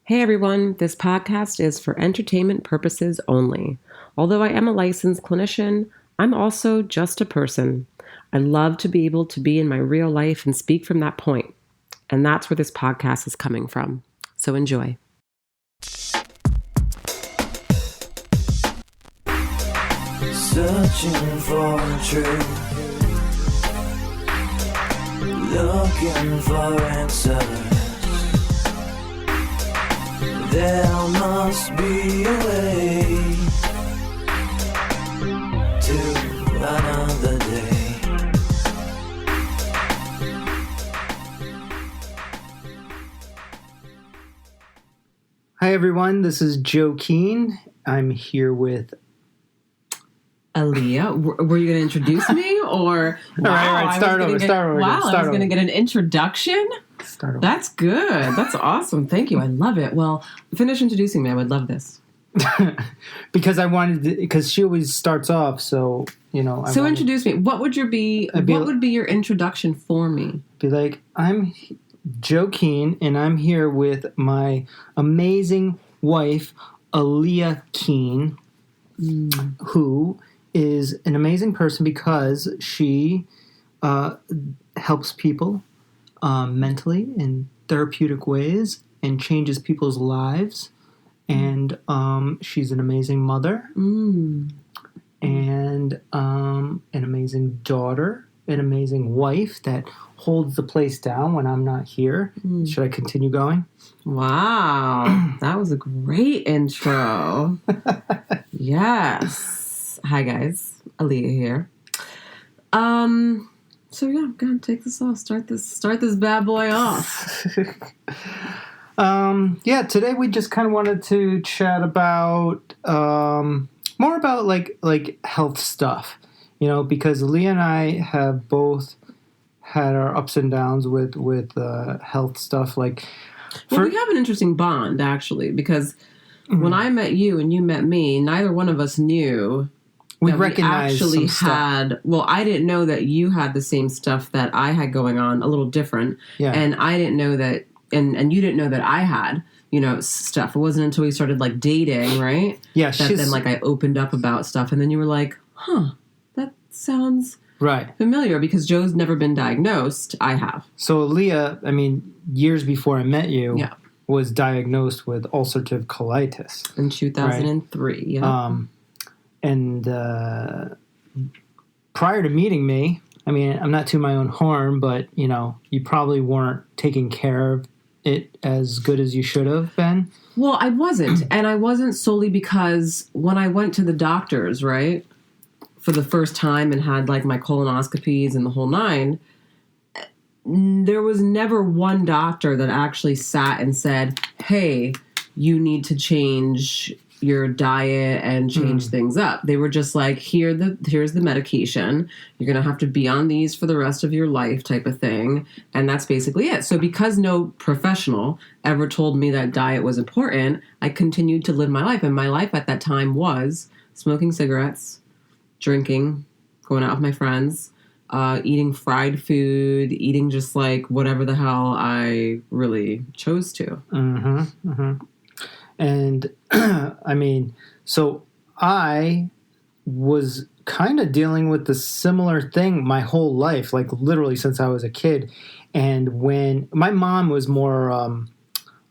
Hey everyone, this podcast is for entertainment purposes only. Although I am a licensed clinician, I'm also just a person. I love to be able to be in my real life and speak from that point. And that's where this podcast is coming from. So enjoy. Searching for truth, looking for answers. There must be a way to another day. Hi everyone, this is Joe Keen. I'm here with Alyea, were you going to introduce me or? Wow, all right, start over. Wow, I was going to get an introduction. Start over. That's good. That's awesome. Thank you. I love it. Well, finish introducing me. I would love this. Because because she always starts off, so introduce me. What would be your introduction for me? Be like, I'm Joe Keen, and I'm here with my amazing wife, Alyea Keen, who is an amazing person because she helps people mentally in therapeutic ways and changes people's lives. And she's an amazing mother and an amazing daughter, an amazing wife that holds the place down when I'm not here. Should I continue going? Wow. That was a great intro. Yes. Hi guys. Alyea here. So yeah, I'm gonna take this off. Start this bad boy off. Today we just kind of wanted to chat about more about like health stuff, because Alyea and I have both had our ups and downs with health stuff. We have an interesting bond actually, because when I met you and you met me, neither one of us knew. We recognized actually some had stuff. Well, I didn't know that you had the same stuff that I had going on, a little different. Yeah. And I didn't know that, and you didn't know that I had, stuff. It wasn't until we started dating, right? Yeah. That then I opened up about stuff, and then you were like, "Huh, that sounds right familiar." Because Joe's never been diagnosed. I have. So Alyea, years before I met you, yeah, was diagnosed with ulcerative colitis in 2003. Right? Yeah. And prior to meeting me, I'm not to my own harm, but, you probably weren't taking care of it as good as you should have been. Well, I wasn't. And I wasn't solely because when I went to the doctors, right, for the first time and had my colonoscopies and the whole nine, there was never one doctor that actually sat and said, hey, you need to change your diet and change things up. They were just like, here's the medication. You're going to have to be on these for the rest of your life type of thing. And that's basically it. So because no professional ever told me that diet was important, I continued to live my life. And my life at that time was smoking cigarettes, drinking, going out with my friends, eating fried food, eating just whatever the hell I really chose to. Mm-hmm. Mm-hmm. And, so I was kind of dealing with the similar thing my whole life, literally since I was a kid. And when my mom was more on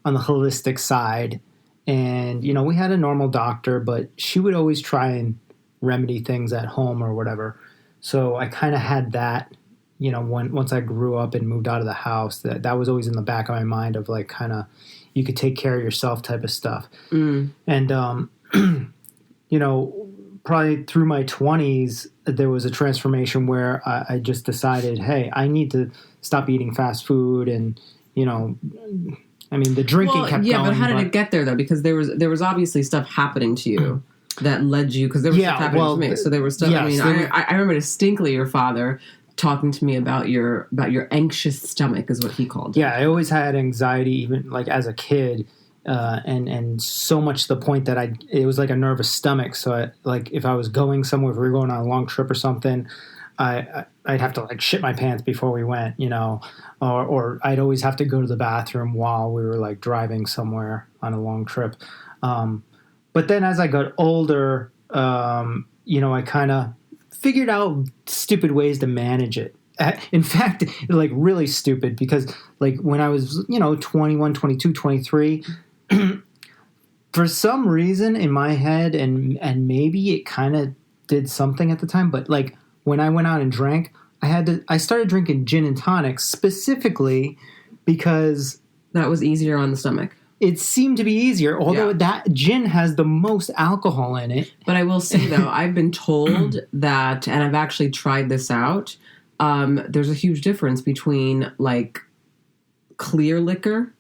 the holistic side, and, we had a normal doctor, but she would always try and remedy things at home or whatever. So I kind of had that, once I grew up and moved out of the house, that was always in the back of my mind of you could take care of yourself type of stuff. And, probably through my 20s, there was a transformation where I just decided, hey, I need to stop eating fast food. And, the drinking kept going. Yeah, but how did it get there, though? Because there was obviously stuff happening to you that led you, because there was stuff happening to me. So there was stuff, yes, I remember distinctly your father talking to me about your anxious stomach is what he called it. Yeah, I always had anxiety, even as a kid, and so much to the point that it was like a nervous stomach. So if I was going somewhere, if we were going on a long trip or something, I'd have to like shit my pants before we went, you know, or I'd always have to go to the bathroom while we were like driving somewhere on a long trip. But then as I got older, you know, I kind of figured out stupid ways to manage it. In fact, like really stupid, because like when I was, you know, 21, 22, 23, for some reason in my head, and maybe it kind of did something at the time, but like when I went out and drank, I started drinking gin and tonics specifically because that was easier on the stomach. It seemed to be easier, although that gin has the most alcohol in it. But I will say, though, I've been told that, and I've actually tried this out, there's a huge difference between, like, clear liquor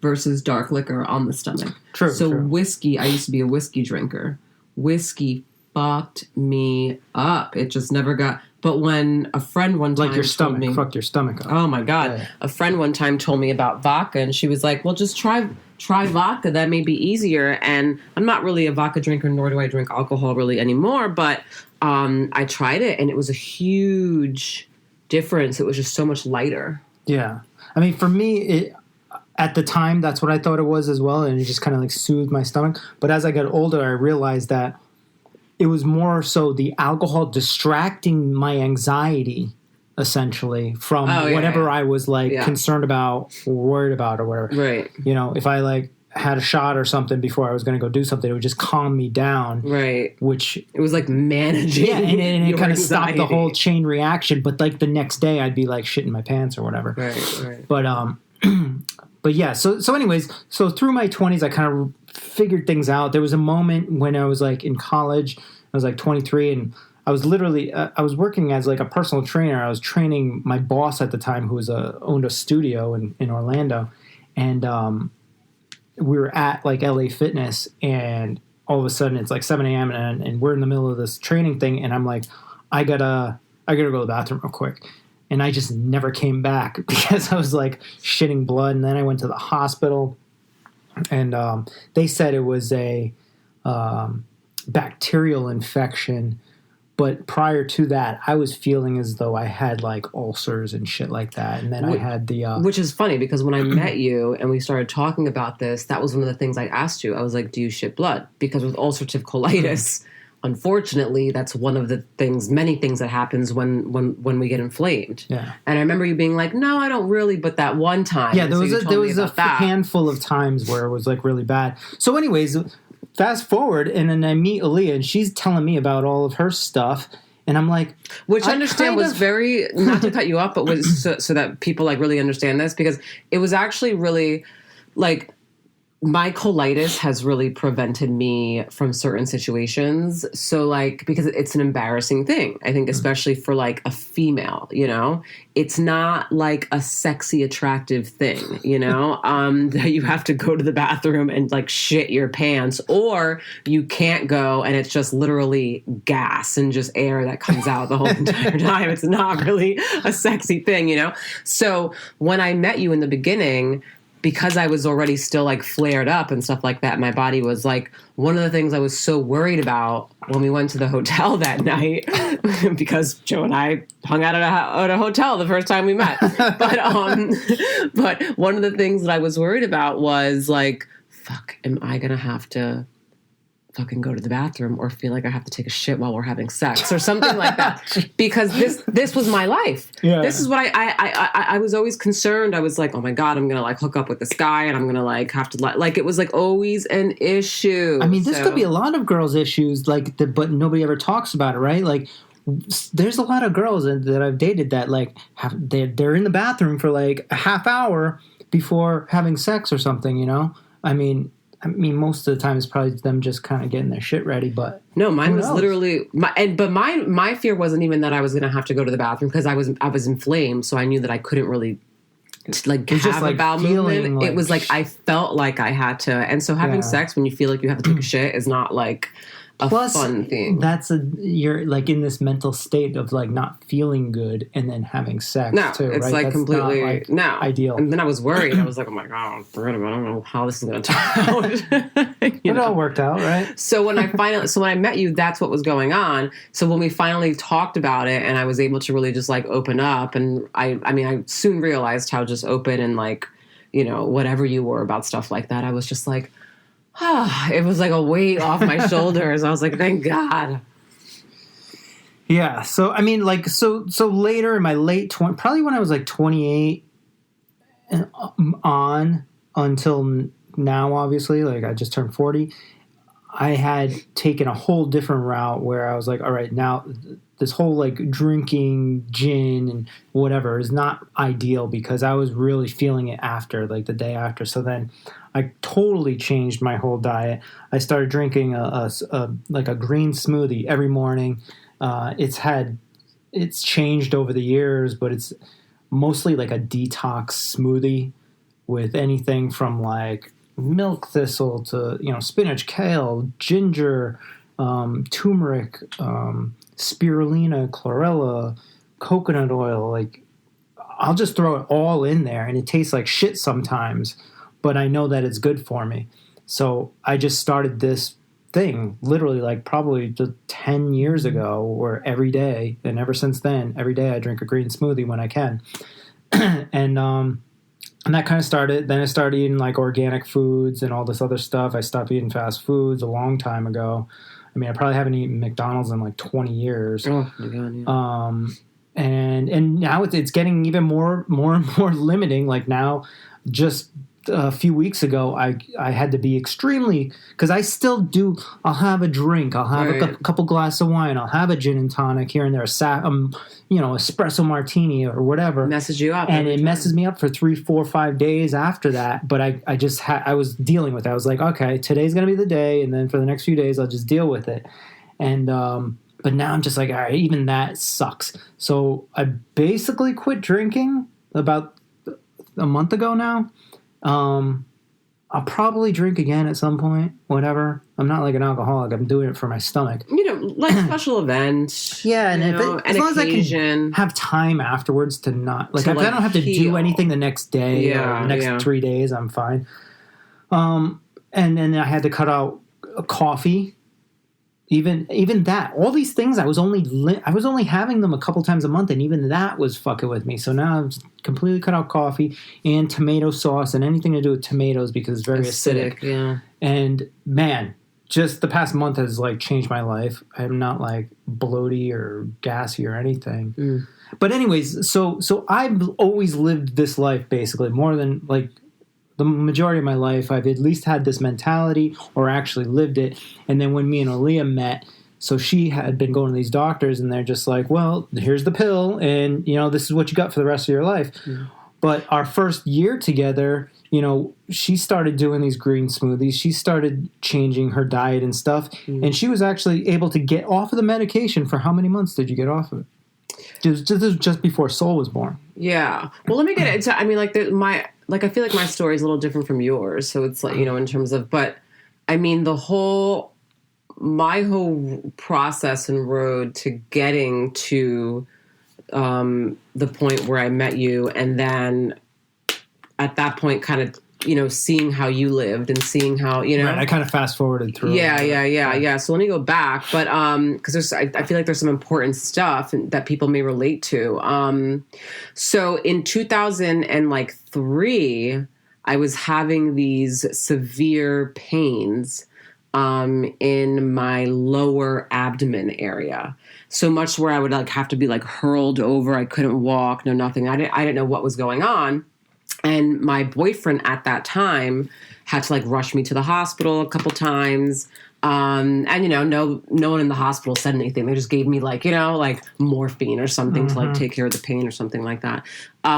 versus dark liquor on the stomach. True. So whiskey, I used to be a whiskey drinker. Whiskey fucked me up. It just never got... But when a friend one time like your stomach, told me, fucked your stomach up. Oh my God. Yeah. A friend one time told me about vodka, and she was like, well, just try vodka. That may be easier. And I'm not really a vodka drinker, nor do I drink alcohol really anymore. But I tried it, and it was a huge difference. It was just so much lighter. Yeah. I mean, for me, at the time, that's what I thought it was as well. And it just kind of like soothed my stomach. But as I got older, I realized that it was more so the alcohol distracting my anxiety, essentially, from whatever I was like concerned about or worried about or whatever. Right. You know, if I like had a shot or something before I was going to go do something, it would just calm me down. Right. Which it was like managing. Yeah, and it kind of anxiety. stopped the whole chain reaction. But like the next day, I'd be like shitting my pants or whatever. Right. But yeah. So anyways, so through my 20s, I kind of figured things out. There was a moment when I was like in college. I was like 23, and I was literally I was working as like a personal trainer. I was training my boss at the time, who owned a studio in Orlando, and we were at like LA Fitness, and all of a sudden it's like 7 a.m. and we're in the middle of this training thing, and I'm like, I gotta go to the bathroom real quick. And I just never came back because I was like shitting blood. And then I went to the hospital, and they said it was a bacterial infection. But prior to that, I was feeling as though I had like ulcers and shit like that. And then I had the... Which is funny, because when I met you and we started talking about this, that was one of the things I asked you. I was like, do you shit blood? Because with ulcerative colitis... Unfortunately, that's one of the things, many things that happens when we get inflamed. Yeah. And I remember you being like, no, I don't really, but that one time. Yeah, there was a handful of times where it was like really bad. So anyways, fast forward, and then I meet Alyea, and she's telling me about all of her stuff. And I'm like... Which I understand was very, not to cut you off, but was so that people like really understand this, because it was actually really like... My colitis has really prevented me from certain situations. So like, because it's an embarrassing thing, I think, especially for like a female, you know, it's not like a sexy, attractive thing, you know, that you have to go to the bathroom and like shit your pants, or you can't go and it's just literally gas and just air that comes out the whole entire time. It's not really a sexy thing, you know? So when I met you in the beginning, because I was already still like flared up and stuff like that, my body was like, one of the things I was so worried about when we went to the hotel that night, because Joe and I hung out at a hotel the first time we met. But one of the things that I was worried about was like, fuck, am I going to have to fucking go to the bathroom or feel like I have to take a shit while we're having sex or something like that? Because this was my life. Yeah. This is what I was always concerned. I was like, oh my God, I'm going to like hook up with this guy, and I'm going to like have to like, it was like always an issue. I mean, this could be a lot of girls' issues, like, but nobody ever talks about it, right? Like, there's a lot of girls that I've dated that like they're in the bathroom for like a half hour before having sex or something, you know? I mean, most of the time it's probably them just kind of getting their shit ready, but no, mine was literally my fear wasn't even that I was going to have to go to the bathroom, because I was inflamed, so I knew that I couldn't really like have just, like, a bowel movement. Like, it was like I felt like I had to, and so having sex when you feel like you have to take a shit is not like fun thing. You're like in this mental state of like not feeling good and then having sex too, it's right? like That's completely not, like, ideal. And then I was worried. I was like, oh my God, I don't know how this is going to turn out. It all worked out, right? So when I met you, that's what was going on. So when we finally talked about it and I was able to really just like open up, and I soon realized how just open and like, you know, whatever you were about stuff like that, I was just like, it was like a weight off my shoulders. I was like, thank God. Yeah. So, I mean, like, so later in my late 20s, probably when I was like 28 and on until now, obviously, like I just turned 40, I had taken a whole different route where I was like, all right, now this whole like drinking gin and whatever is not ideal because I was really feeling it after, like the day after. So then I totally changed my whole diet. I started drinking a green smoothie every morning. It's changed over the years, but it's mostly like a detox smoothie with anything from like milk thistle to, you know, spinach, kale, ginger, turmeric, spirulina, chlorella, coconut oil. Like, I'll just throw it all in there, and it tastes like shit sometimes, but I know that it's good for me. So I just started this thing literally like probably just 10 years ago, where every day, and ever since then, every day I drink a green smoothie when I can. And that kind of started. Then I started eating like organic foods and all this other stuff. I stopped eating fast foods a long time ago. I mean, I probably haven't eaten McDonald's in like 20 years. Oh my God, yeah. And now it's getting even more and more limiting. Like now, just a few weeks ago, I had to be extremely, because I still do. I'll have a drink. I'll have a couple glasses of wine. I'll have a gin and tonic here and there. Espresso martini or whatever. Messes you up, and it messes me up for 3, 4, 5 days after that. But I was dealing with it. I was like, okay, today's gonna be the day, and then for the next few days, I'll just deal with it. And but now I'm just like, all right, even that sucks. So I basically quit drinking about a month ago now. I'll probably drink again at some point, whatever. I'm not like an alcoholic. I'm doing it for my stomach. You know, like special events. Yeah, and as long as I can have time afterwards to not... Like, if I don't have to do anything the next day or the next 3 days, I'm fine. And then I had to cut out coffee. Even that, all these things, I was only having them a couple times a month, and even that was fucking with me. So now I've completely cut out coffee and tomato sauce and anything to do with tomatoes because it's very acidic. Yeah. And man, just the past month has like changed my life. I'm not like bloaty or gassy or anything. Mm. But anyways, so I've always lived this life basically more than like the majority of my life. I've at least had this mentality or actually lived it. And then when me and Alyea met, so she had been going to these doctors and they're just like, well, here's the pill and, you know, this is what you got for the rest of your life. Mm. But our first year together, you know, she started doing these green smoothies. She started changing her diet and stuff. Mm. And she was actually able to get off of the medication for how many months did you get off of it? Just before Soul was born. Yeah. Well, let me get into, I mean, like, I feel like my story is a little different from yours. So it's like, you know, in terms of, but I mean, my whole process and road to getting to the point where I met you, and then at that point kind of, you know, seeing how you lived and seeing how, you know. Right, I kind of fast forwarded through. Yeah. So let me go back. But because I feel like there's some important stuff that people may relate to. So in 2003, I was having these severe pains in my lower abdomen area. So much where I would like have to be like hurled over. I couldn't walk, no nothing. I didn't know what was going on. And my boyfriend at that time had to like rush me to the hospital a couple times. And, you know, no one in the hospital said anything. They just gave me like, you know, like morphine or something to like take care of the pain or something like that,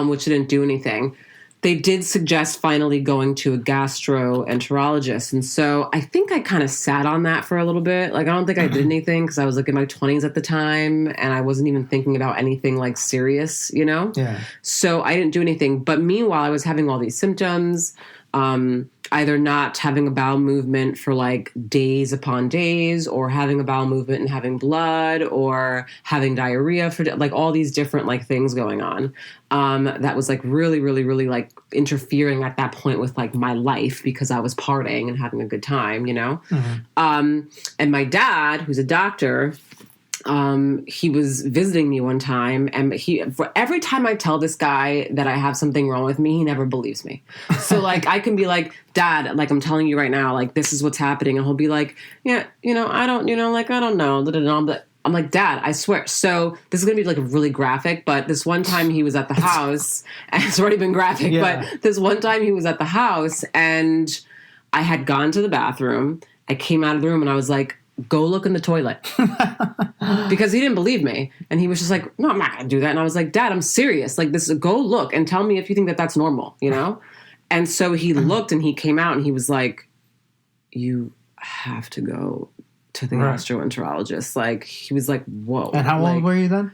which didn't do anything. They did suggest finally going to a gastroenterologist. And so I think I kind of sat on that for a little bit. Like, I don't think I did anything because I was like in my 20s at the time and I wasn't even thinking about anything like serious, you know? Yeah. So I didn't do anything. But meanwhile, I was having all these symptoms. either not having a bowel movement for like days upon days, or having a bowel movement and having blood, or having diarrhea for like all these different like things going on. That was like really, really, really like interfering at that point with like my life, because I was partying and having a good time, you know? And my dad, who's a doctor, he was visiting me one time, and for every time I tell this guy that I have something wrong with me, he never believes me. So like, I can be like, Dad, like I'm telling you right now, like this is what's happening. And he'll be like, yeah, you know, I don't know. But I'm like, Dad, I swear. So this is going to be like really graphic, but this one time he was at the house, and it's already been graphic, but this one time he was at the house, and I had gone to the bathroom. I came out of the room and I was like, go look in the toilet. Because he didn't believe me. And he was just like, no, I'm not going to do that. And I was like, Dad, I'm serious. Like this, go look and tell me if you think that that's normal, you know? And so he looked and he came out and he was like, you have to go to the gastroenterologist. Like, he was like, whoa. And how old were you then?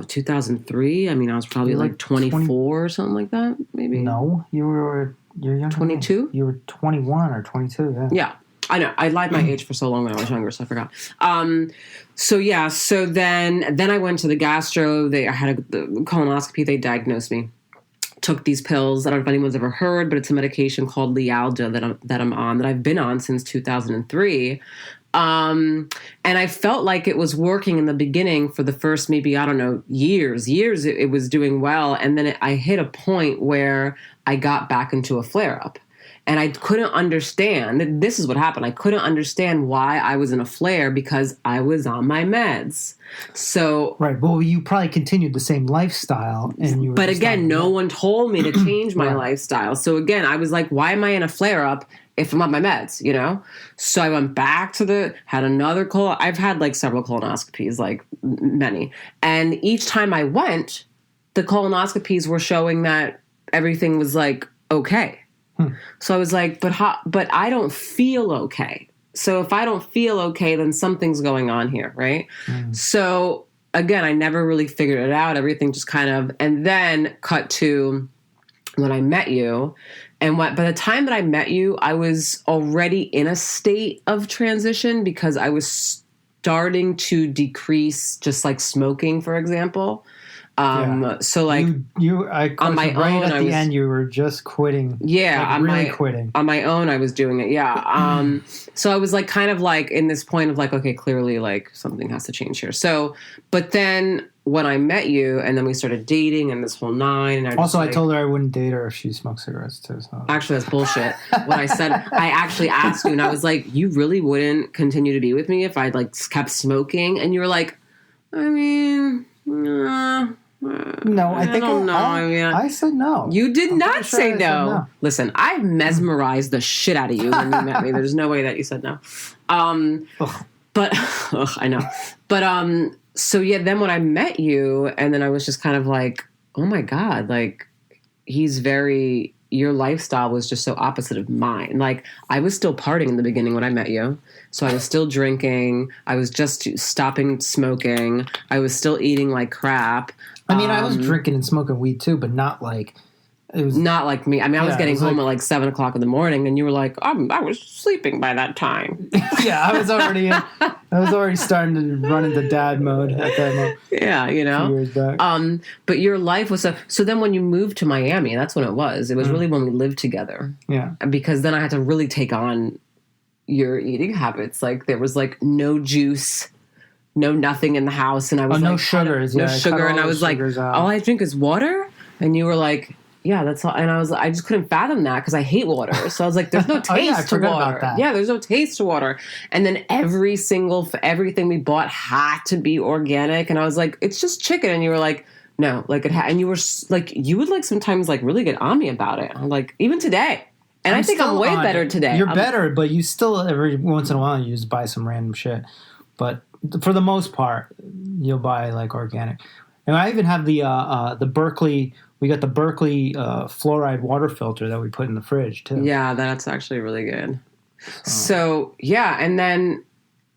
2003. I mean, I was probably like 24 or something like that, maybe. No, you're younger. 22? You were 21 or 22, yeah. Yeah. I know. I lied my age for so long when I was younger, so I forgot. So then I went to the gastro. I had the colonoscopy. They diagnosed me. Took these pills. I don't know if anyone's ever heard, but it's a medication called Alyea that I'm on, that I've been on since 2003. And I felt like it was working in the beginning for the first, maybe, I don't know, years. It was doing well. And then I hit a point where I got back into a flare-up. And I couldn't understand. This is what happened. I couldn't understand why I was in a flare, because I was on my meds. So right. Well, you probably continued the same lifestyle, and you. But again, no one told me to change my lifestyle. So again, I was like, why am I in a flare up if I'm on my meds? You know. So I went back had another I've had like several colonoscopies, like many, and each time I went, the colonoscopies were showing that everything was like okay. So I was like, but I don't feel okay. So if I don't feel okay, then something's going on here, right? So again, I never really figured it out. Everything just kind of, and then cut to when I met you. And by the time that I met you, I was already in a state of transition, because I was starting to decrease just like smoking, for example. So like on my own, at the end, you were just quitting. Yeah. Like quitting. On my own, I was doing it. Yeah. So I was like, kind of like in this point of like, okay, clearly like something has to change here. So, but then when I met you and then we started dating and this whole nine. And I told her I wouldn't date her if she smoked cigarettes too. So. Actually, that's bullshit. What I said, I actually asked you and I was like, you really wouldn't continue to be with me if I'd like kept smoking? And you were like, I mean, no, I don't know. I said no. You did not say no. Listen, I mesmerized the shit out of you when you met me. There's no way that you said no. But I know. But so yeah, then when I met you, and then I was just kind of like, oh my God, like your lifestyle was just so opposite of mine. Like I was still partying in the beginning when I met you. So I was still drinking. I was just stopping smoking. I was still eating like crap. I mean, I was drinking and smoking weed too, but not like it was not like me. I mean, I was getting home at like 7 o'clock in the morning, and you were like, I was sleeping by that time. Yeah, I was already starting to run into dad mode at that moment. Yeah, you know. 2 years back. But your life was so. Then when you moved to Miami, that's when it was. It was really when we lived together. Yeah. Because then I had to really take on your eating habits. Like there was like no juice. No nothing in the house, and I was like, no sugars, no sugar, and I was like, all I drink is water, and you were like, yeah, that's all, and I just couldn't fathom that because I hate water, so I was like, there's no taste to water. Yeah, there's no taste to water, and then everything we bought had to be organic, and I was like, it's just chicken, and you were like, no, like and you were like, you would like sometimes like really get on me about it, I'm like, even today. And I think I'm way better today. You're better, but you still every once in a while you just buy some random shit, but. For the most part, you'll buy like organic. And I even have the Berkeley. We got the Berkeley fluoride water filter that we put in the fridge too. Yeah, that's actually really good. So yeah, and then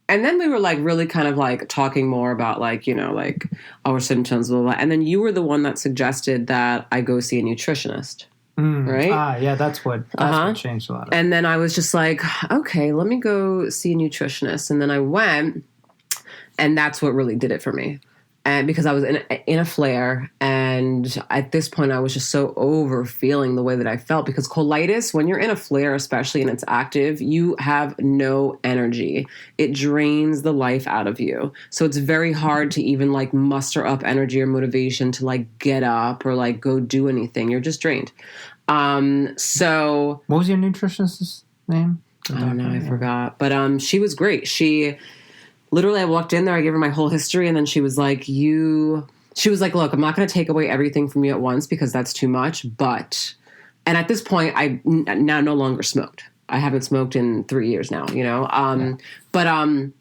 we were like really kind of like talking more about like, you know, like our symptoms, blah, blah, blah. And then you were the one that suggested that I go see a nutritionist. right? Yeah, that's what changed a lot. And then I was just like, okay, let me go see a nutritionist. And then I went, and that's what really did it for me. And because I was in a flare, and at this point I was just so over feeling the way that I felt, because colitis, when you're in a flare, especially and it's active, you have no energy. It drains the life out of you. So it's very hard to even like muster up energy or motivation to like get up or like go do anything. You're just drained. So what was your nutritionist's name? I don't know, I forgot. But she was great. Literally, I walked in there, I gave her my whole history, and then she was like, look, I'm not going to take away everything from you at once because that's too much, and at this point, I now no longer smoked. I haven't smoked in 3 years now, But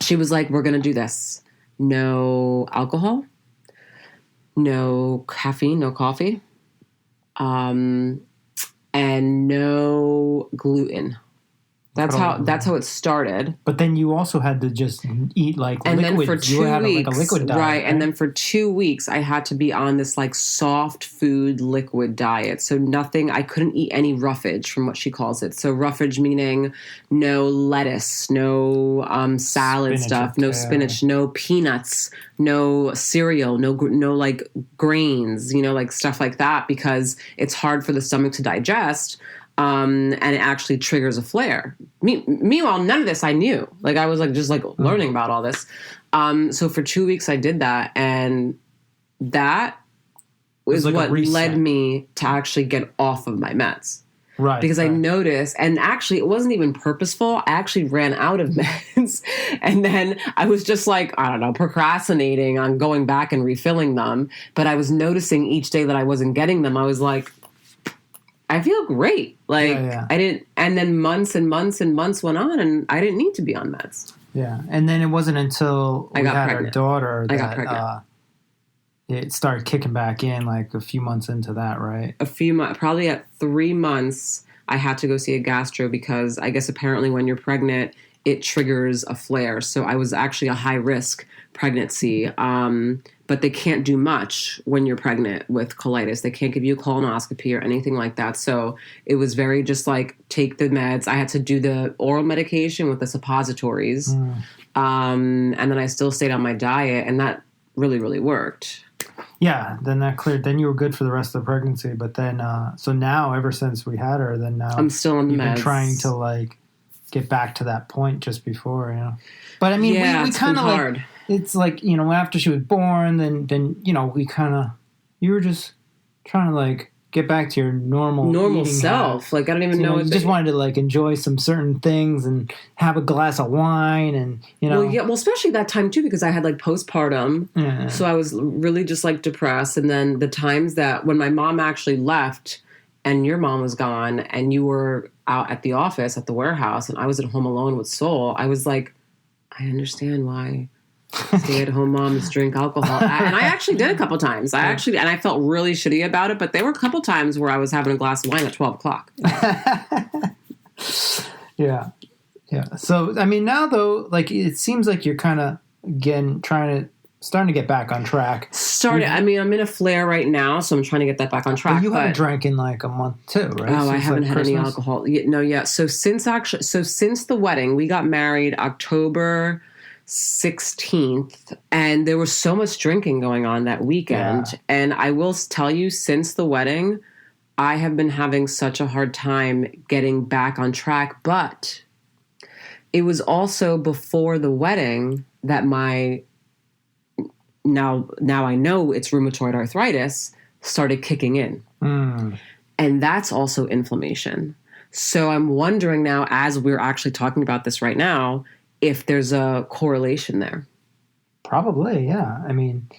she was like, we're going to do this. No alcohol, no caffeine, no coffee, and no gluten. That's how it started. But then you also had to just eat like and liquid. Then for 2 weeks, like a liquid diet, right? And then for 2 weeks, I had to be on this like soft food liquid diet. So nothing. I couldn't eat any roughage, from what she calls it. So roughage meaning no lettuce, no salad stuff, no spinach, no peanuts, no cereal, no like grains, like stuff like that, because it's hard for the stomach to digest. And it actually triggers a flare. Meanwhile, none of this I knew. Like I was like just like learning about all this. So for 2 weeks I did that, and that was like what led me to actually get off of my meds. Right. Because I noticed, and actually it wasn't even purposeful. I actually ran out of meds. And then I was just like, I don't know, procrastinating on going back and refilling them. But I was noticing each day that I wasn't getting them. I was like, I feel great. Like I didn't, and then months and months and months went on, and I didn't need to be on meds. Yeah, and then it wasn't until we had pregnant. our daughter I got pregnant. It started kicking back in, like a few months into that, right? A few months, probably at 3 months, I had to go see a gastro because I guess apparently when you're pregnant, it triggers a flare. So I was actually a high risk pregnancy. But they can't do much when you're pregnant with colitis. They can't give you a colonoscopy or anything like that. So it was very just like, take the meds. I had to do the oral medication with the suppositories. And then I still stayed on my diet, and that really, really worked. Yeah, then that cleared. Then you were good for the rest of the pregnancy. But then, so now, ever since we had her, then now I'm still on the meds. You've been trying to like get back to that point just before, But I mean, we kind of like, it's like, after she was born, then we kind of, you were just trying to like get back to your normal self. Habits. Like, I don't even know. You just wanted to like enjoy some certain things and have a glass of wine and, Well, especially that time too, because I had like postpartum. Yeah. So I was really just like depressed. And then the times that when my mom actually left and your mom was gone and you were out at the office at the warehouse and I was at home alone with Soul, I was like, I understand why stay-at-home moms drink alcohol. And I actually did a couple times. And I felt really shitty about it, but there were a couple times where I was having a glass of wine at 12 o'clock. Yeah. So, I mean, now though, like, it seems like you're kind of, again, starting to get back on track. I mean, I'm in a flare right now, so I'm trying to get that back on track. Well, you haven't drank in like a month too, right? Oh, I haven't had any alcohol. No, yeah. So since the wedding, we got married October 16th, and there was so much drinking going on that weekend. Yeah. And I will tell you, since the wedding, I have been having such a hard time getting back on track. But it was also before the wedding that my now I know it's rheumatoid arthritis started kicking in. And that's also inflammation. So I'm wondering now, as we're actually talking about this right now, if there's a correlation there. Probably, yeah. I mean,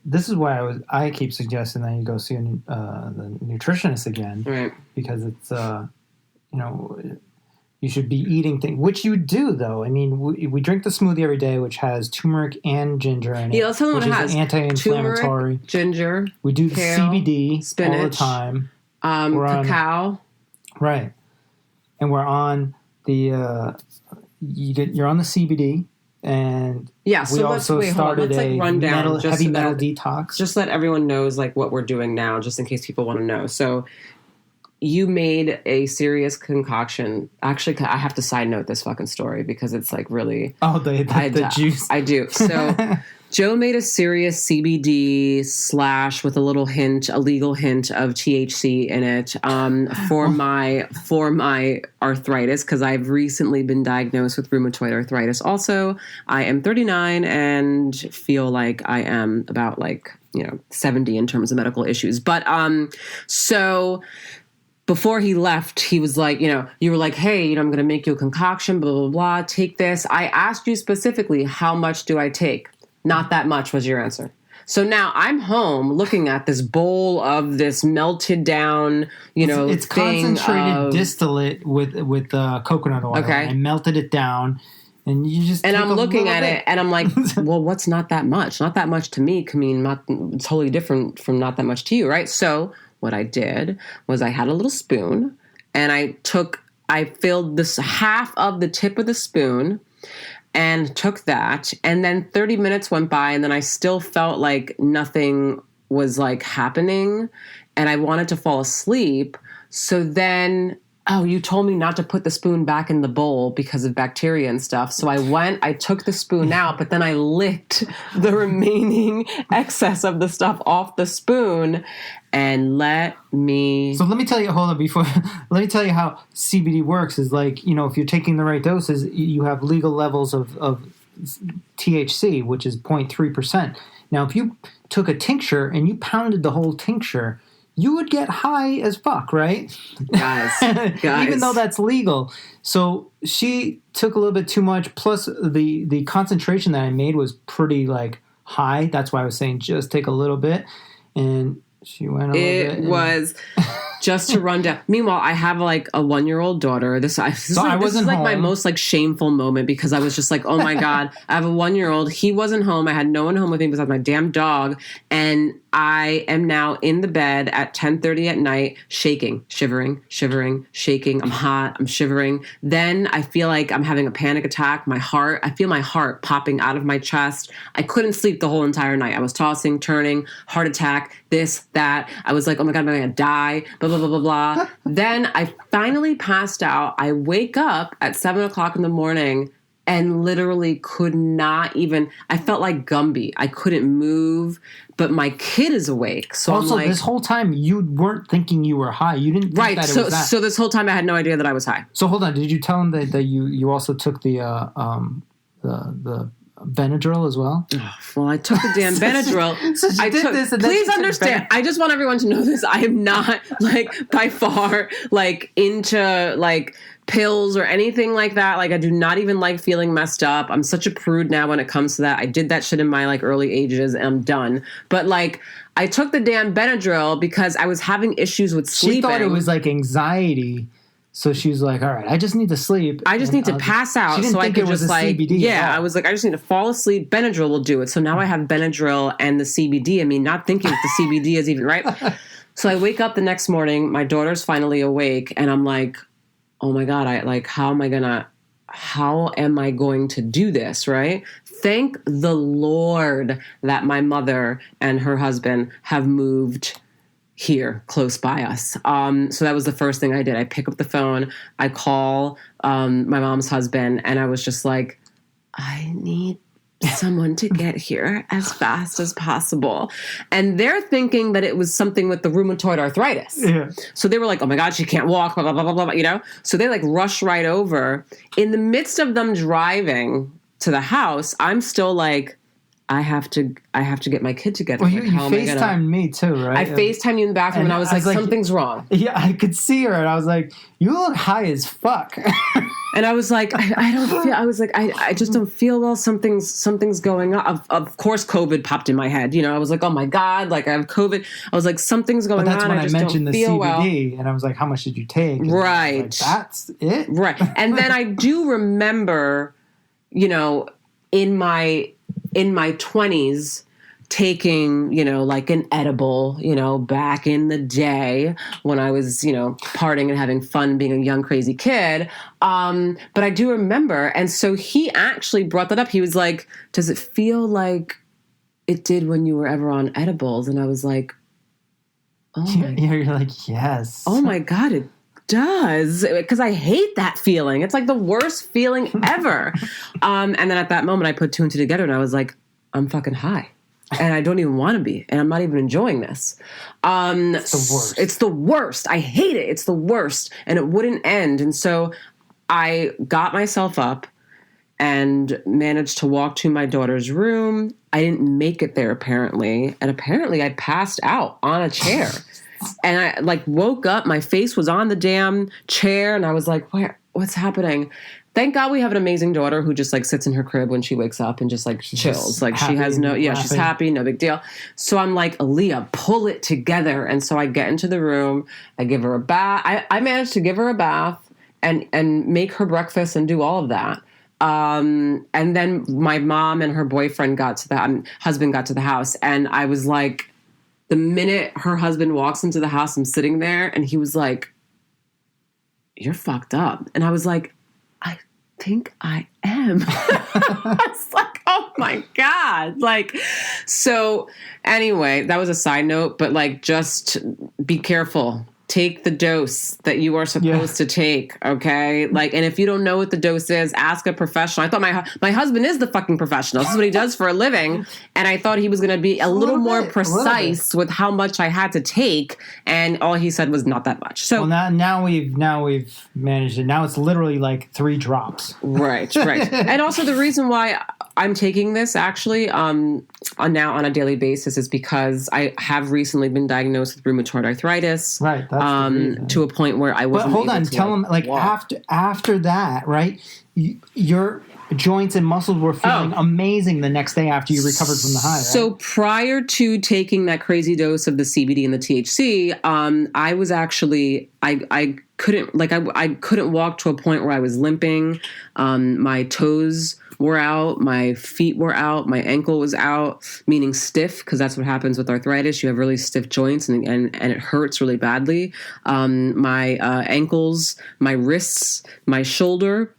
this is why I keep suggesting that you go see the nutritionist again, right? Because it's you should be eating things, which you do though. I mean, we drink the smoothie every day, which has turmeric and ginger in it. Yeah, let's tell them what it has. Anti-inflammatory. Turmeric, ginger. We do kale, CBD spinach, all the time. Cacao. Right, and we're on the you're on the CBD, and yeah. we So also let's started Let's a run down heavy metal detox. Just let everyone knows like what we're doing now, just in case people want to know. So you made a serious concoction. Actually, I have to side note this fucking story because it's like really. Oh, the juice. I do. So Joe made a serious CBD / with a legal hint of THC in it for my arthritis, because I've recently been diagnosed with rheumatoid arthritis. Also, I am 39 and feel like I am about 70 in terms of medical issues. But so before he left, he was like, you were like, hey, I'm going to make you a concoction, blah, blah, blah, take this. I asked you specifically, how much do I take? Not that much was your answer. So now I'm home looking at this bowl of this melted down, it's concentrated distillate with coconut oil. Okay. I melted it down, and you just and I'm looking at it, and I'm like, well, what's not that much? Not that much to me can mean not totally different from not that much to you, right? So what I did was I had a little spoon, and I filled this half of the tip of the spoon. And took that, and then 30 minutes went by, and then I still felt like nothing was happening, and I wanted to fall asleep. So then, you told me not to put the spoon back in the bowl because of bacteria and stuff. So I took the spoon out, but then I licked the remaining excess of the stuff off the spoon, and So let me tell you, hold on, let me tell you how CBD works is if you're taking the right doses, you have legal levels of THC, which is 0.3%. Now, if you took a tincture and you pounded the whole tincture, you would get high as fuck, right? Guys. Even though that's legal. So she took a little bit too much, plus the concentration that I made was pretty high. That's why I was saying just take a little bit. And she went a little bit. It was just to run down. Meanwhile, I have a 1-year-old daughter. This is my most shameful moment, because I was just like, oh my God, I have a 1-year-old. He wasn't home. I had no one home with me besides my damn dog. And I am now in the bed at 10:30 at night, shaking, shivering, shaking. I'm hot. I'm shivering. Then I feel like I'm having a panic attack. I feel my heart popping out of my chest. I couldn't sleep the whole entire night. I was tossing, turning, heart attack, this, that. I was like, oh my God, am I going to die? Blah, blah, blah, blah, blah. Then I finally passed out. I wake up at 7:00 in the morning and literally could not even, I felt like Gumby. I couldn't move, but my kid is awake. So also, this whole time you weren't thinking you were high. You didn't think that it was that. So this whole time I had no idea that I was high. So hold on, did you tell him that you also took the Benadryl as well? Oh, well, I took the damn Benadryl. So she did this, and then please understand. I just want everyone to know this. I am not by far into pills or anything like that. I do not even like feeling messed up. I'm such a prude now when it comes to that. I did that shit in my early ages, and I'm done. But I took the damn Benadryl because I was having issues with sleeping. She thought it was anxiety. So she was like, all right, I just need to sleep. I just need to pass out. She didn't think it was a CBD. Yeah, I was like, I just need to fall asleep. Benadryl will do it. So now I have Benadryl and the CBD. I mean, not thinking that the CBD is even right. So I wake up the next morning. My daughter's finally awake. And I'm like, oh my God, how am I going to do this, right? Thank the Lord that my mother and her husband have moved here close by us. So that was the first thing I did. I pick up the phone, I call my mom's husband, and I was just like, I need someone to get here as fast as possible. And they're thinking that it was something with the rheumatoid arthritis. Yeah. So they were like, oh my God, she can't walk, blah, blah, blah, blah, blah, So they rush right over. In the midst of them driving to the house, I'm still like, I have to get my kid together. Well, you FaceTimed me too, right? I FaceTimed you in the bathroom, and I was like, something's wrong. Yeah, I could see her, and I was like, you look high as fuck. And I was like, I don't feel. I was like, I just don't feel well. Something's going on. Of course, COVID popped in my head. I was like, oh my God, I have COVID. I was like, something's going on. But that's when I mentioned the CBD, well. and I was like, how much did you take? And right. That's it. Right. And then I do remember, in my 20s, taking, like an edible, back in the day when I was, partying and having fun being a young, crazy kid. But I do remember. And so he actually brought that up. He was like, does it feel like it did when you were ever on edibles? And I was like, you're like, yes. Oh my God, it does. Because I hate that feeling. It's like the worst feeling ever. And then at that moment I put two and two together and I was like, I'm fucking high. And I don't even want to be. And I'm not even enjoying this. It's the worst. It's the worst. I hate it. It's the worst. And it wouldn't end. And so I got myself up and managed to walk to my daughter's room. I didn't make it there, apparently. And apparently I passed out on a chair. And I woke up. My face was on the damn chair. And I was like, what's happening? Thank God we have an amazing daughter who just sits in her crib when she wakes up and just chills. She has she's happy, no big deal. So I'm like, Alyea, pull it together. And so I get into the room, I give her a bath. I managed to give her a bath and make her breakfast and do all of that. And then my mom and her boyfriend husband got to the house. And I was like, the minute her husband walks into the house, I'm sitting there and he was like, you're fucked up. And I was like, I think I am. I was like, oh my God. So anyway, that was a side note, but just be careful. Take the dose that you are supposed to take, okay? And if you don't know what the dose is, ask a professional. I thought my husband is the fucking professional. This is what he does for a living. And I thought he was going to be a little more precise with how much I had to take. And all he said was not that much. So now we've managed it. Now it's literally 3 drops. Right. And also the reason why I'm taking this actually now on a daily basis is because I have recently been diagnosed with rheumatoid arthritis. Right. To a point where I wasn't. But hold on, tell them after that, right? Your joints and muscles were feeling amazing the next day after you recovered from the high. Right? So prior to taking that crazy dose of the CBD and the THC, I was actually I couldn't walk to a point where I was limping. My toes were out, my feet were out, my ankle was out, meaning stiff, because that's what happens with arthritis. You have really stiff joints and it hurts really badly. My ankles, my wrists, my shoulder,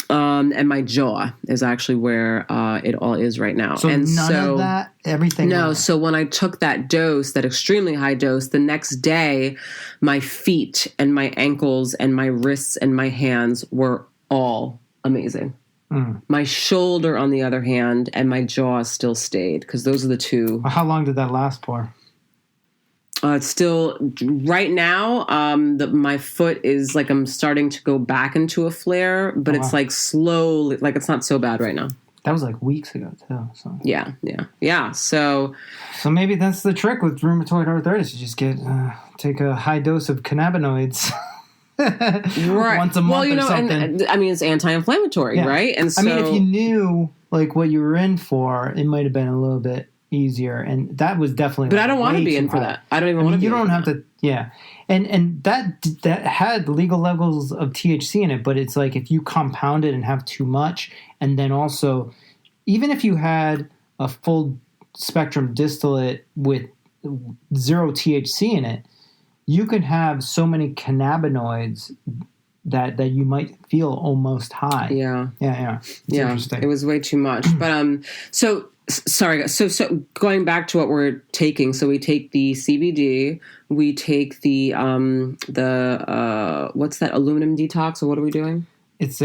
and my jaw is actually where it all is right now. So and none of that, everything? No, so when I took that dose, that extremely high dose, the next day, my feet and my ankles and my wrists and my hands were all amazing. My shoulder, on the other hand, and my jaw still stayed, because those are the two. How long did that last for? It's still, right now, my foot is I'm starting to go back into a flare, but it's slowly, it's not so bad right now. That was weeks ago too. So. Yeah. So maybe that's the trick with rheumatoid arthritis. You just take a high dose of cannabinoids. Right. Once a month or something. And it's anti-inflammatory, right? And so, if you knew what you were in for, it might have been a little bit easier. And that was definitely. But I don't want to be in for that. I don't even want to be. You don't have to. Yeah, and that had legal levels of THC in it, but it's if you compound it and have too much, and then also, even if you had a full spectrum distillate with 0 THC in it, you could have so many cannabinoids that you might feel almost high. Yeah. It's interesting. It was way too much. But so sorry. So going back to what we're taking. So we take the CBD. We take the what's that, aluminum detox, or what are we doing? It's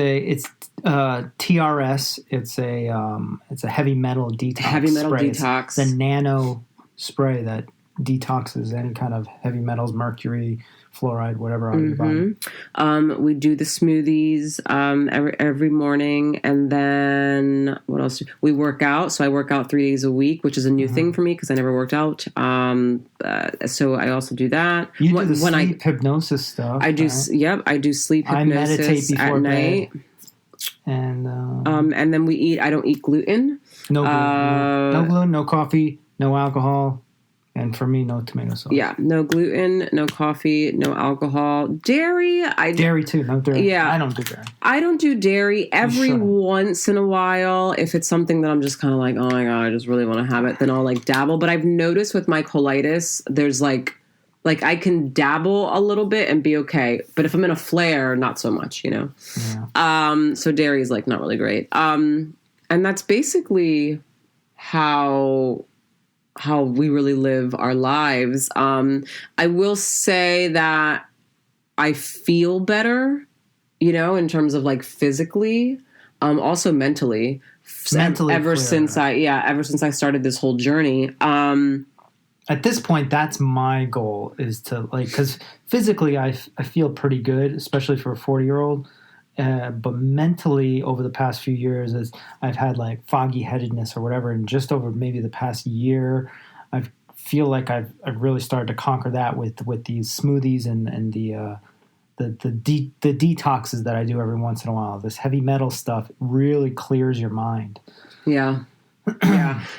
TRS. It's a heavy metal detox. Heavy metal spray. detox. It's the nano spray that detoxes any kind of heavy metals, mercury, fluoride, whatever on your body. We do the smoothies every morning, and then what else? We work out. So I work out 3 days a week, which is a new thing for me because I never worked out. So I also do that. You do the sleep hypnosis stuff. I do. Right? Yep, I do sleep hypnosis. I meditate before at night. Bed. And then we eat. I don't eat gluten. No gluten. No gluten. No coffee. No alcohol. And for me, no tomato sauce. Yeah, no gluten, no coffee, no alcohol. Dairy, Dairy too, no dairy. Yeah. I don't do dairy. I don't do dairy. Every once in a while, if it's something that I'm just kind of like, oh my God, I just really want to have it, then I'll like dabble. But I've noticed with my colitis, there's like I can dabble a little bit and be okay. But if I'm in a flare, not so much, you know? Yeah. So dairy is like not really great. And that's basically how we really live our lives. I will say that I feel better, you know, in terms of like physically, also mentally. Ever since I started this whole journey. At this point, that's my goal, is to like, because physically I feel pretty good, especially for a 40-year-old. But mentally, over the past few years, as I've had like foggy headedness or whatever, and just over maybe the past year, I feel like I've really started to conquer that with these smoothies and the detoxes that I do every once in a while. This heavy metal stuff really clears your mind. Yeah.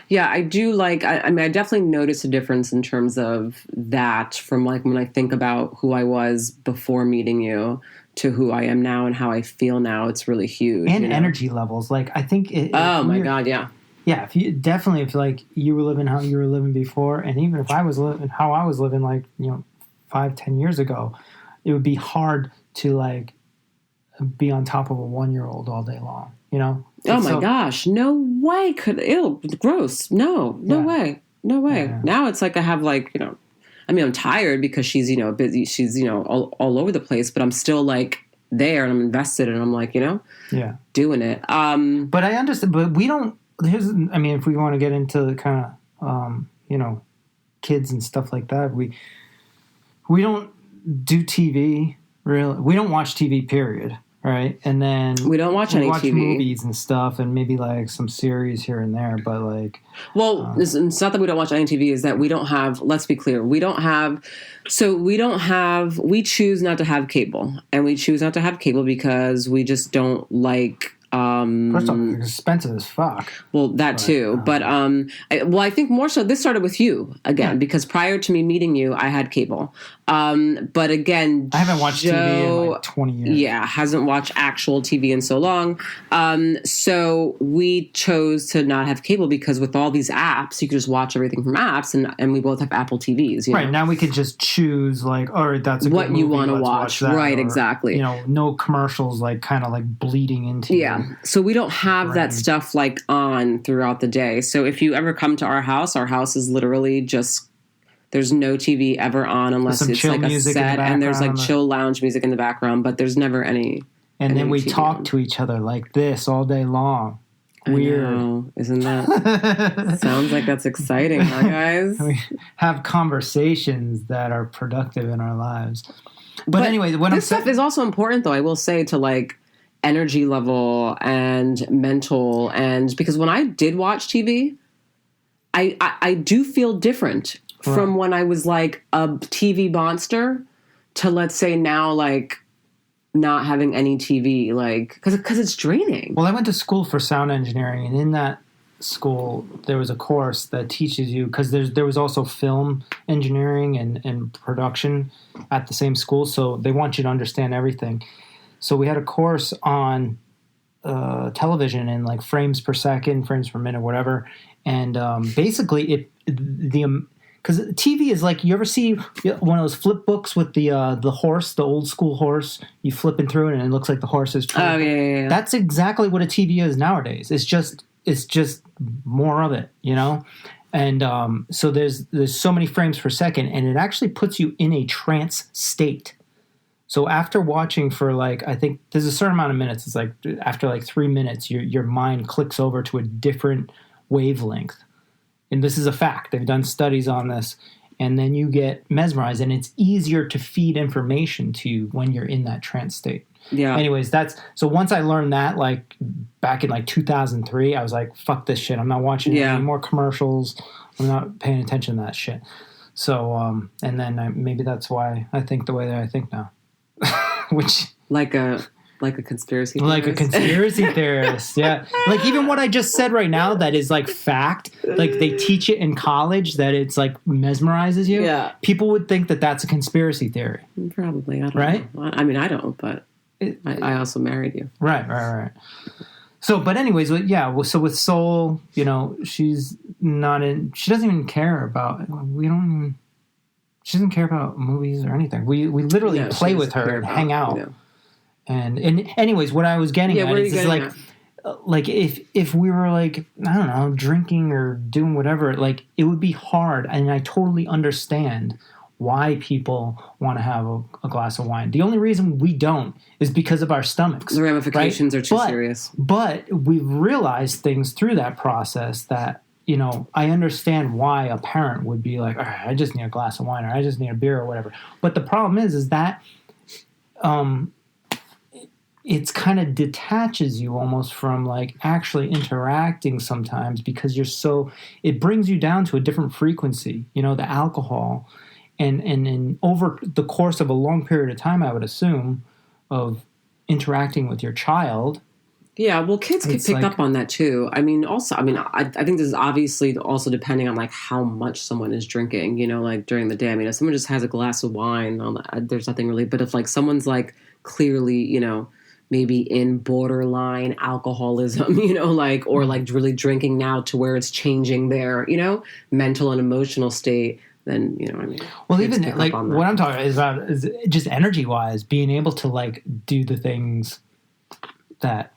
Yeah, I do like, I mean, I definitely notice a difference in terms of that from like when I think about who I was before meeting you to who I am now and how I feel now. It's really huge. And energy levels. Like, I think oh my God, yeah. Yeah, if like you were living how you were living before, and even if I was living how I was living, like, you know, 5-10 years ago, it would be hard to like be on top of a 1-year-old all day long, you know? Oh my gosh, no way ew, gross. No way. Yeah. Now it's like I have like, you know, I mean, I'm tired because she's, you know, busy. She's, you know, all over the place, but I'm still like there and I'm invested and I'm like, you know, doing it. But I understand, but we don't, if we want to get into kind of, you know, kids and stuff like that, we don't do TV, really. We don't watch TV, period. Right, and then we don't watch any watch TV, movies and stuff, and maybe like some series here and there. But like, well, it's not that we don't watch any TV. Is that we don't have? Let's be clear, we don't have. So we don't have. We choose not to have cable, and we choose not to have cable because we just don't like. First off, it's expensive as fuck. Well, that too. But I think more so this started with you again, because prior to me meeting you, I had cable. But again, I haven't watched TV in like 20 years. Yeah, hasn't watched actual TV in so long. So we chose to not have cable because with all these apps, you could just watch everything from apps, and we both have Apple TVs. You know? Now we could just choose like, all right, that's a what good movie, you want to watch watch. that, right, or, exactly. You know, no commercials like kind of like bleeding into. Yeah, so we don't have that stuff like on throughout the day. So if you ever come to our house is literally just. There's no TV ever on unless it's like a set, and there's like chill lounge music in the background, but there's never any. And then we TV talk to each other like this all day long. Weird. I know. Isn't that? Sounds like that's exciting, huh, guys? We have conversations that are productive in our lives. But anyway, this stuff is also important, though, I will say, to like energy level and mental, and because when I did watch TV, I do feel different. Right. From when I was like a TV monster to, let's say, now like not having any TV, like because it's draining. Well, I went to school for sound engineering, and in that school there was a course that teaches you, because there was also film engineering and production at the same school, so they want you to understand everything. So we had a course on television and like frames per second, frames per minute, whatever, and basically because TV is like, you ever see one of those flip books with the horse, the old school horse? You flipping through it and it looks like the horse is trying. Oh yeah. That's exactly what a TV is nowadays. It's just more of it, you know. And so there's so many frames per second, and it actually puts you in a trance state. So after watching for like, I think there's a certain amount of minutes. It's like after like 3 minutes, your mind clicks over to a different wavelength. And this is a fact. They've done studies on this. And then you get mesmerized, and it's easier to feed information to you when you're in that trance state. Yeah. Anyways, so once I learned that, like back in like 2003, I was like, fuck this shit. I'm not watching any more commercials. I'm not paying attention to that shit. So, and then maybe that's why I think the way that I think now. Which, like a Like a conspiracy Like a theorist? conspiracy theorist, yeah. Like even what I just said right now that is like fact, like they teach it in college that it's like mesmerizes you. Yeah. People would think that that's a conspiracy theory. Probably. I don't Right? know. I mean, I don't, but I also married you. Right. So, but anyways, yeah. Well, so with Soul, you know, she's not in. She doesn't even care about. She doesn't care about movies or anything. We literally play with her and hang out. You know. And anyways, what I was getting at is like if we were like, I don't know, drinking or doing whatever, like it would be hard. And I totally understand why people want to have a glass of wine. The only reason we don't is because of our stomachs. The ramifications are too serious. But we've realized things through that process that, you know, I understand why a parent would be like, all right, I just need a glass of wine or I just need a beer or whatever. But the problem is that it's kind of detaches you almost from like actually interacting sometimes because it brings you down to a different frequency, you know, the alcohol. And over the course of a long period of time, I would assume, of interacting with your child. Yeah, well, kids can pick up on that too. I mean, I think this is obviously also depending on like how much someone is drinking, you know, like during the day. I mean, if someone just has a glass of wine, there's nothing really. But if like someone's like clearly, you know, maybe in borderline alcoholism, you know, like, or like really drinking now to where it's changing their, you know, mental and emotional state, then, you know, I mean. Well, even like what I'm talking about is just energy wise, being able to like do the things that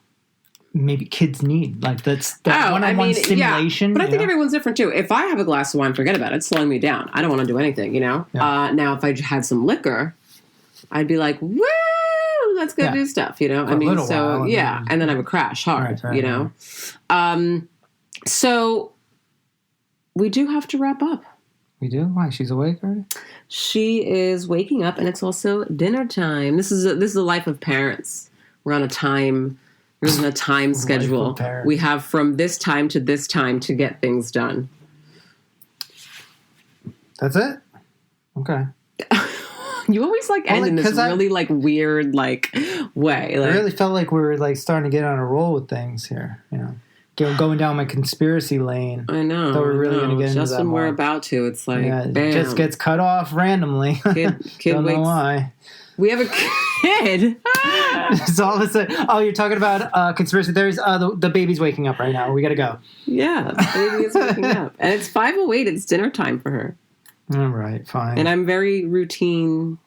maybe kids need. Like that's one-on-one stimulation. Yeah. But I think everyone's different too. If I have a glass of wine, forget about it. It's slowing me down. I don't want to do anything, you know? Yeah. Now, if I had some liquor, I'd be like, woo! Let's go do stuff, you know? I mean, so, yeah. And then I would crash hard, you know? So we do have to wrap up. We do? Why? She's awake already? She is waking up, and it's also dinner time. This is the life of parents. We're on a time schedule. We have from this time to this time to get things done. That's it? Okay. You always like end in this really like weird like way. Like, I really felt like we were like starting to get on a roll with things here, you know. Going down my conspiracy lane. I know. Thought we were really going to get into that. Just when we're about to, it's like, bam. It just gets cut off randomly. Kid Don't know why. We have a kid. It's all of a sudden. Oh, you're talking about conspiracy theories? The baby's waking up right now. We got to go. Yeah, the baby is waking up. And it's 5:08. It's dinner time for her. All right, fine. And I'm very routine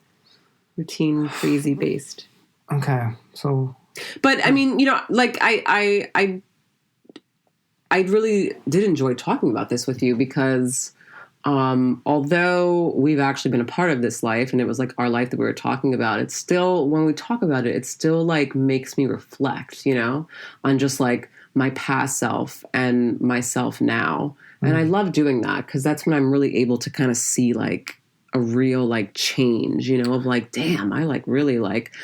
crazy based. Okay, so. But I mean, you know, like I really did enjoy talking about this with you because although we've actually been a part of this life and it was like our life that we were talking about, it's still, when we talk about it, it still like makes me reflect, you know, on just like my past self and myself now. And I love doing that because that's when I'm really able to kind of see like a real like change, you know, of like, damn, I like really like,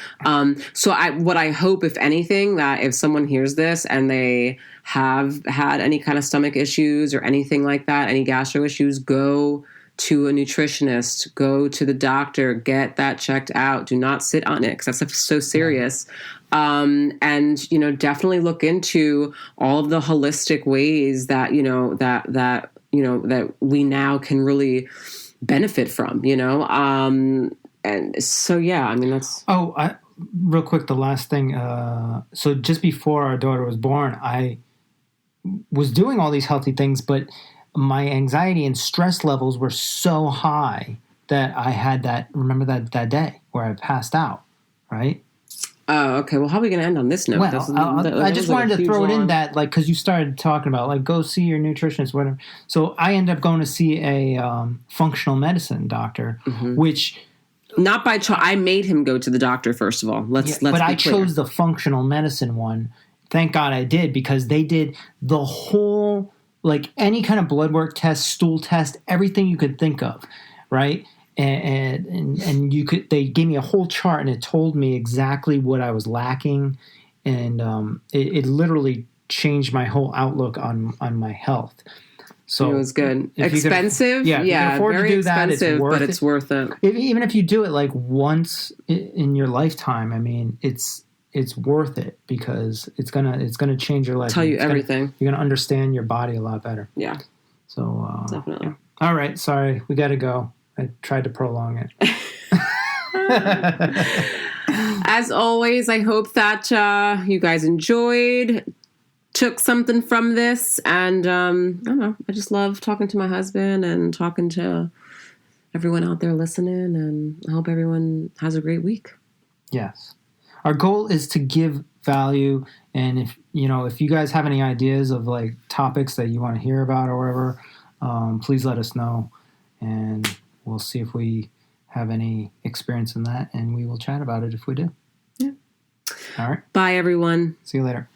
so what I hope, if anything, that if someone hears this and they have had any kind of stomach issues or anything like that, any gastro issues, go to a nutritionist, go to the doctor, get that checked out. Do not sit on it because that stuff is so serious. And, you know, definitely look into all of the holistic ways that, you know, that we now can really benefit from, you know? And so, yeah, I mean, that's... real quick, the last thing. So just before our daughter was born, I was doing all these healthy things, but my anxiety and stress levels were so high that I had remember that day where I passed out, right? Oh, okay. Well, how are we going to end on this note? Well, I just wanted to throw it in that, like, because you started talking about, like, go see your nutritionist, whatever. So I ended up going to see a functional medicine doctor, which... Not by choice. I made him go to the doctor, first of all. Let's be clear. Chose the functional medicine one. Thank God I did, because they did the whole, like, any kind of blood work test, stool test, everything you could think of, right? And they gave me a whole chart and it told me exactly what I was lacking, and it literally changed my whole outlook on my health. So it was good. Expensive, you can afford very to do that. Expensive, but it's worth it. Even if you do it like once in your lifetime, I mean, it's it's worth it because it's gonna change your life. Tell you everything. You're gonna understand your body a lot better. Yeah. So Definitely. Yeah. All right, sorry, we got to go. I tried to prolong it. As always, I hope that you guys enjoyed, took something from this, and I don't know. I just love talking to my husband and talking to everyone out there listening, and I hope everyone has a great week. Yes. Our goal is to give value, and if you guys have any ideas of like topics that you want to hear about or whatever, please let us know, and we'll see if we have any experience in that, and we will chat about it if we do. Yeah. All right. Bye, everyone. See you later.